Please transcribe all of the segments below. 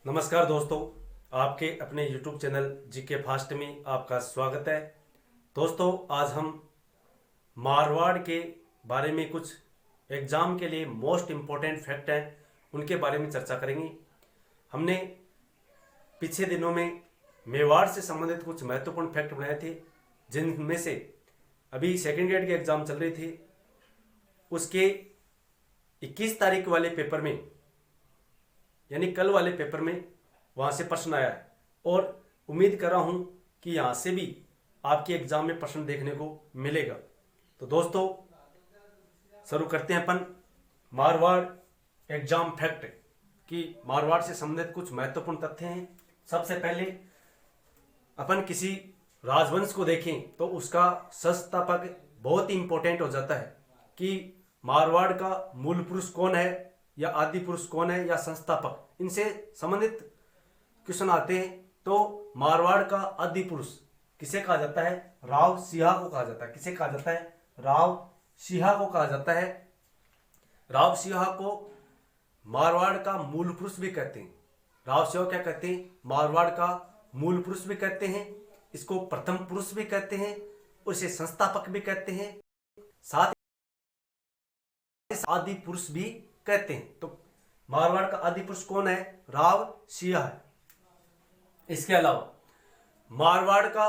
नमस्कार दोस्तों, आपके अपने YouTube चैनल जीके फास्ट में आपका स्वागत है। दोस्तों, आज हम मारवाड़ के बारे में कुछ एग्ज़ाम के लिए मोस्ट इम्पोर्टेंट फैक्ट हैं उनके बारे में चर्चा करेंगे। हमने पिछले दिनों में मेवाड़ से संबंधित कुछ महत्वपूर्ण फैक्ट बनाए थे, जिनमें से अभी सेकेंड ग्रेड के एग्ज़ाम चल रहे थे, उसके 21 तारीख वाले पेपर में यानी कल वाले पेपर में वहाँ से प्रश्न आया है और उम्मीद कर रहा हूँ कि यहाँ से भी आपके एग्ज़ाम में प्रश्न देखने को मिलेगा। तो दोस्तों, शुरू करते हैं अपन मारवाड़ एग्जाम फैक्ट कि मारवाड़ से संबंधित कुछ महत्वपूर्ण तथ्य हैं। सबसे पहले अपन किसी राजवंश को देखें तो उसका संस्थापक बहुत ही इंपॉर्टेंट हो जाता है कि मारवाड़ का मूल पुरुष कौन है या आदि पुरुष कौन है या संस्थापक, इनसे संबंधित क्वेश्चन आते हैं। तो मारवाड़ का आदि पुरुष किसे कहा जाता है? राव सिंहा को कहा जाता है। किसे कहा जाता है? राव सिंहा को कहा जाता है। राव सिंहा को मारवाड़ का मूल पुरुष भी कहते हैं। राव सिंहा क्या कहते हैं? मारवाड़ का मूल पुरुष भी कहते हैं, इसको प्रथम पुरुष भी कहते हैं, उसे संस्थापक भी कहते हैं, साथ आदि पुरुष भी कहते हैं। तो मारवाड़ का आदि पुरुष कौन है? राव सिंहा है। इसके अलावा मारवाड़ का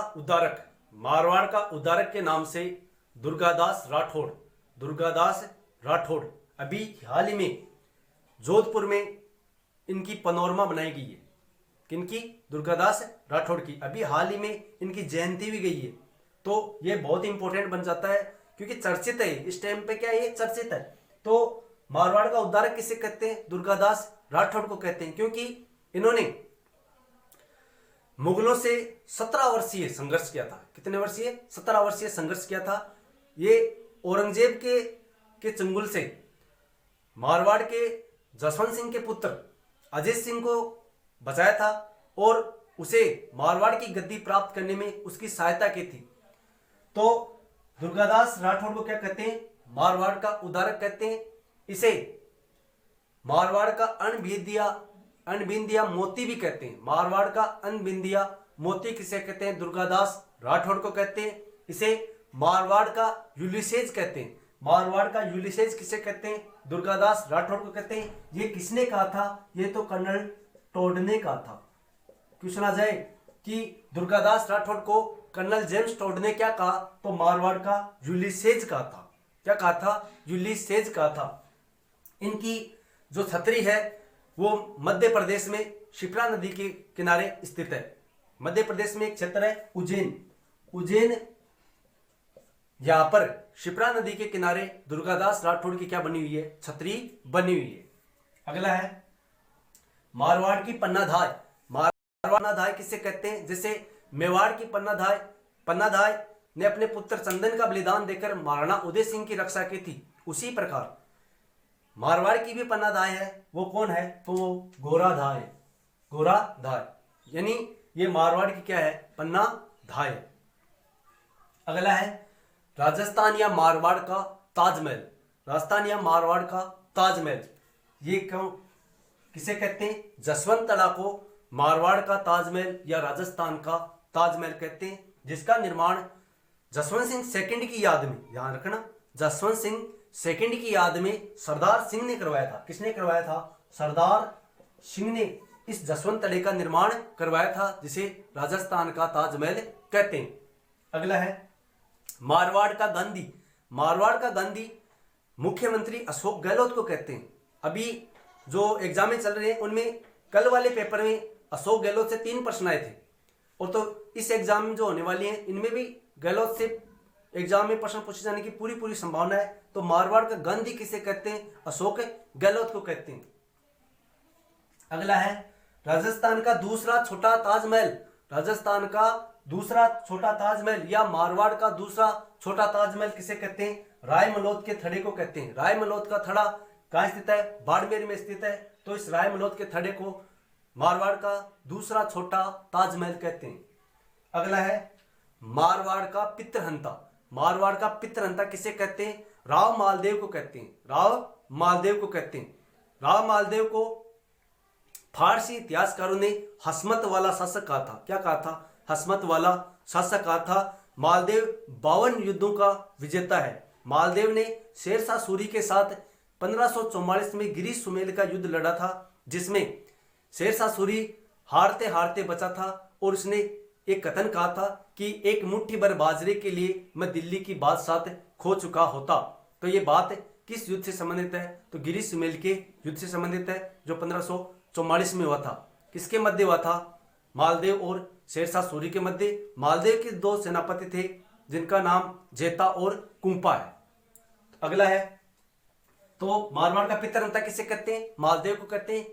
उद्धारक के नाम से दुर्गादास राठौड़ अभी हाल ही में जोधपुर में इनकी पनोरमा बनाई गई है। किनकी? दुर्गादास राठौड़ की। अभी हाल ही में इनकी जयंती भी गई है। तो ये बहुत इंपॉर्टेंट बन जाता है क्योंकि चर्चित है इस टाइम पे। क्या ये चर्चित है? तो मारवाड़ का उद्धारक किसे कहते हैं? दुर्गादास राठौड़ को कहते हैं, क्योंकि इन्होंने मुगलों से 17 वर्षीय संघर्ष किया था। कितने वर्षीय? 17 वर्षीय संघर्ष किया था। ये औरंगजेब के चंगुल से मारवाड़ के जसवंत सिंह के पुत्र अजीत सिंह को बचाया था और उसे मारवाड़ की गद्दी प्राप्त करने में उसकी सहायता की थी। तो दुर्गादास राठौड़ को क्या कहते हैं? मारवाड़ का उद्धारक कहते हैं। इसे मारवाड़ का अनबिंदिया मोती भी कहते हैं। मारवाड़ का अनबिंदिया मोती किसे कहते हैं? दुर्गादास राठौड़ को कहते हैं। इसे मारवाड़ का यूलिसेज कहते हैं। मारवाड़ का यूलिसेज किसे कहते हैं? दुर्गादास राठौड़ को कहते हैं। ये किसने कहा था? ये तो कर्नल टोड ने कहा था। क्वेश्चन आ जाए कि दुर्गादास राठौड़ को कर्नल जेम्स टोड ने क्या कहा? तो मारवाड़ का यूलिसेज कहा था। क्या कहा था? यूलिसेज कहा था। इनकी जो छतरी है वो मध्य प्रदेश में शिप्रा नदी के किनारे स्थित है। मध्य प्रदेश में एक क्षेत्र है उज्जैन, यहां पर शिप्रा नदी के किनारे दुर्गादास राठौड़ की क्या बनी हुई है? छतरी बनी हुई है। अगला है मारवाड़ की पन्नाधाय। पन्नाधाय किसे कहते हैं? जैसे मेवाड़ की पन्नाधाय ने अपने पुत्र चंदन का बलिदान देकर महाराणा उदय सिंह की रक्षा की थी, उसी प्रकार मारवाड़ की भी पन्नाधाय है। वो कौन है? तो गोराधाय, यानी ये मारवाड़ की क्या है? पन्नाधाय। अगला है राजस्थान या मारवाड़ का ताजमहल। ये क्यों किसे कहते हैं? जसवंत तड़ा को मारवाड़ का ताजमहल या राजस्थान का ताजमहल कहते हैं, जिसका निर्माण जसवंत सिंह सेकंड की याद में, ध्यान रखना, जसवंत सिंह सेकंड की याद में सरदार सिंह ने करवाया था। किसने करवाया था? सरदार सिंह ने इस जसवंत तड़े का निर्माण करवाया था, जिसे राजस्थान का ताजमहल कहते हैं। अगला है मारवाड़ का गांधी मुख्यमंत्री अशोक गहलोत को कहते हैं। अभी जो एग्जाम में चल रहे हैं उनमें कल वाले पेपर में अशोक गहलोत से 3 प्रश्न आए थे, और तो इस एग्जाम में जो होने वाली है इनमें भी गहलोत से एग्जाम में प्रश्न पूछे जाने की पूरी संभावना है। तो मारवाड़ का गांधी किसे कहते हैं? अशोक गहलोत को कहते हैं। अगला है राजस्थान का दूसरा छोटा ताजमहल या मारवाड़ का दूसरा छोटा ताजमहल किसे कहते हैं? रायमलोद के थड़े को कहते हैं। रायमलोद का थड़ा कहाँ स्थित है? बाड़मेर में स्थित है। तो इस रायमलोद के थड़े को मारवाड़ का दूसरा छोटा ताजमहल कहते हैं। अगला है मारवाड़ का पितृहंता किसे कहते हैं? राव मालदेव को कहते हैं। राव मालदेव को फारसी इतिहासकारों ने हसमत वाला शासक कहा था। क्या कहा था? हसमत वाला शासक कहा था। मालदेव 52 युद्धों का विजेता है। मालदेव ने शेरशाह सूरी के साथ 1544 में गिरी सुमेल का युद्ध लड़ा था, जिसमें शेरशाह सूरी हारते हारते बचा था और उसने एक कथन कहा था कि एक मुट्ठी भर बाजरे के लिए मैं दिल्ली की बादशाहत खो चुका होता। तो ये बात किस युद्ध से संबंधित है? तो गिरी सुमेल के युद्ध से संबंधित है, जो 1544 में हुआ था। किसके मध्य हुआ था? मालदेव और शेरशाह सूरी के मध्य। मालदेव के 2 सेनापति थे, जिनका नाम जेता और कुंपा है। अगला है, तो मारवाड़ का पितरंता किसे कहते हैं? मालदेव को कहते हैं।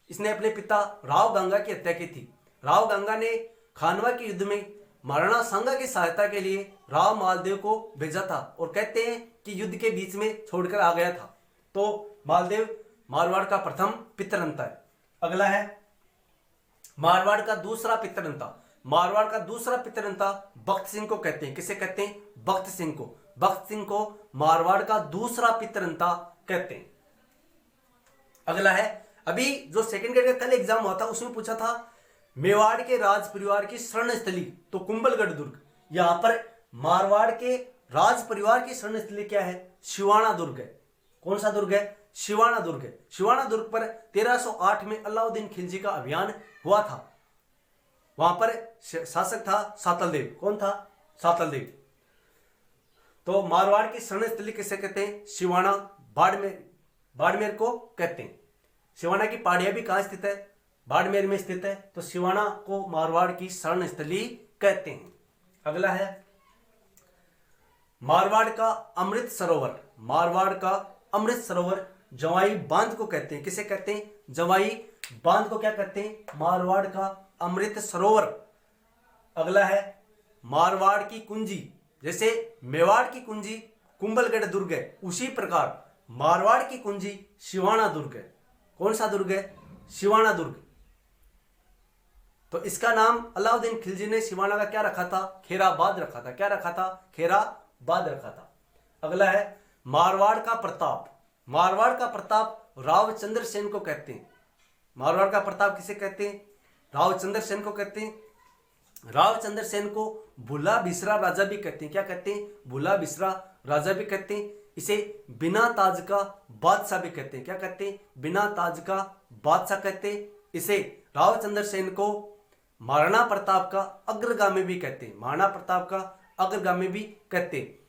इसने अपने पिता राव गंगा की हत्या की थी। राव गंगा ने खानवा के युद्ध में महाराणा सांगा की सहायता के लिए राव मालदेव को भेजा था और कहते हैं कि युद्ध के बीच में छोड़कर आ गया था। तो मालदेव मारवाड़ का प्रथम पितरंता है। अगला है, मारवाड़ का दूसरा पितरंता। मारवाड़ का दूसरा पितरंता बख्त सिंह को कहते हैं। किसे कहते हैं? बख्त सिंह को। बख्त सिंह को मारवाड़ का दूसरा पितरंता कहते हैं। अगला है, अभी जो सेकंड ग्रेड का कल एग्जाम हुआ था उसमें पूछा था मेवाड़ के राज परिवार की शरण स्थली, तो कुंभलगढ़ दुर्ग। यहां पर मारवाड़ के राज परिवार की शरण स्थली क्या है? शिवाना दुर्ग है। कौन सा दुर्ग है? शिवाना दुर्ग है। शिवाना दुर्ग पर 1308 में अलाउद्दीन खिलजी का अभियान हुआ था। वहां पर शासक था सातलदेव। कौन था? सातलदेव। तो मारवाड़ की शरण स्थली किसे कहते हैं? शिवाना, बाड़मेर को कहते हैं। शिवाना की पहाड़ियां भी कहां स्थित है? बाड़मेर में स्थित है। तो शिवाना को मारवाड़ की शरण स्थली कहते हैं। अगला है, मारवाड़ का अमृत सरोवर। मारवाड़ का अमृत सरोवर जवाई बांध को कहते हैं। किसे कहते हैं? जवाई बांध को क्या कहते हैं? मारवाड़ का अमृत सरोवर। अगला है, मारवाड़ की कुंजी। जैसे मेवाड़ की कुंजी कुंभलगढ़ दुर्ग है, उसी प्रकार मारवाड़ की कुंजी शिवाना दुर्ग है। कौन सा दुर्ग है? शिवाना दुर्ग। तो इसका नाम अलाउद्दीन खिलजी ने शिवाना का क्या रखा था? खेराबाद रखा था। क्या रखा था? खेराबाद रखा था। अगला है, मारवाड़ का प्रताप। मारवाड़ का प्रताप रावचंद्र सेन को कहते हैं। मारवाड़ का प्रताप किसे कहते हैं? रावचंद्र सेन को कहते हैं। रावचंद्र सेन को भूला बिसरा राजा भी कहते हैं। क्या कहते हैं? भूला बिसरा राजा भी कहते हैं। इसे बिना ताज का बादशाह भी कहते हैं। क्या कहते हैं? बिना ताज का बादशाह कहते हैं। इसे रावचंद्र सेन को महाराणा प्रताप का अग्रगामी भी कहते हैं। महाराणा प्रताप का अग्रगामी भी कहते हैं।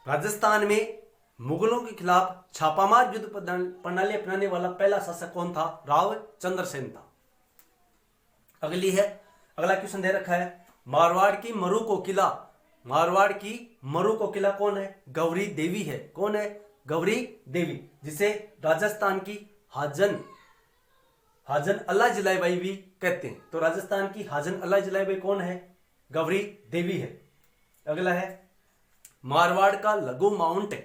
राजस्थान में मुगलों के खिलाफ छापामार युद्ध प्रणाली अपनाने वाला पहला शासक कौन था? रावचंद्र सेन था। अगला क्वेश्चन दे रखा है, मारवाड़ की मरु कोकिला। मारवाड़ की मरु कोकिला कौन है? गौरी देवी है। कौन है? गौरी देवी, जिसे राजस्थान की हाजन अल्लाह जलाईबाई भी कहते हैं। तो राजस्थान की हाजन अल्लाह जलाईबाई कौन है? गौरी देवी है। अगला है, मारवाड़ का लघु माउंट।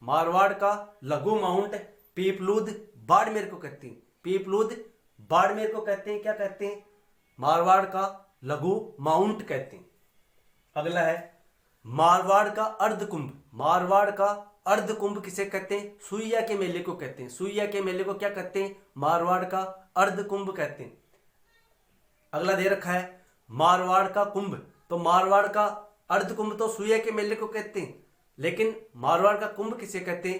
मारवाड़ का लघु माउंट पीपलूद बाड़मेर को कहते हैं। पीपलूद बाड़मेर को कहते हैं। क्या कहते हैं? मारवाड़ का लघु माउंट कहते हैं। अगला है, मारवाड़ का अर्धकुंभ। मारवाड़ का अर्धकुंभ किसे कहते हैं? सुइया के मेले को कहते हैं। सुइया के मेले को क्या कहते हैं? मारवाड़ का अर्धकुंभ कहते हैं। अगला दे रखा है, मारवाड़ का कुंभ। तो मारवाड़ का अर्धकुंभ तो सुइया के मेले को कहते हैं, लेकिन मारवाड़ का कुंभ किसे कहते हैं?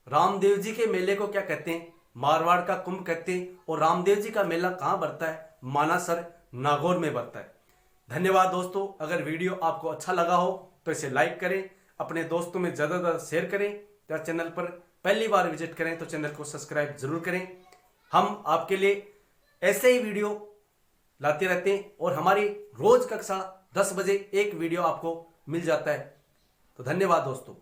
रामदेव जी के मेले को क्या कहते हैं? मारवाड़ का कुंभ कहते हैं। और रामदेव जी का मेला कहां बढ़ता है? मानासर नागौर में बढ़ता है। धन्यवाद दोस्तों। अगर वीडियो आपको अच्छा लगा हो तो इसे लाइक करें, अपने दोस्तों में ज़्यादा से ज़्यादा शेयर करें। या चैनल पर पहली बार विजिट करें तो चैनल को सब्सक्राइब जरूर करें। हम आपके लिए ऐसे ही वीडियो लाते रहते हैं और हमारी रोज कक्षा 10 बजे एक वीडियो आपको मिल जाता है। तो धन्यवाद दोस्तों।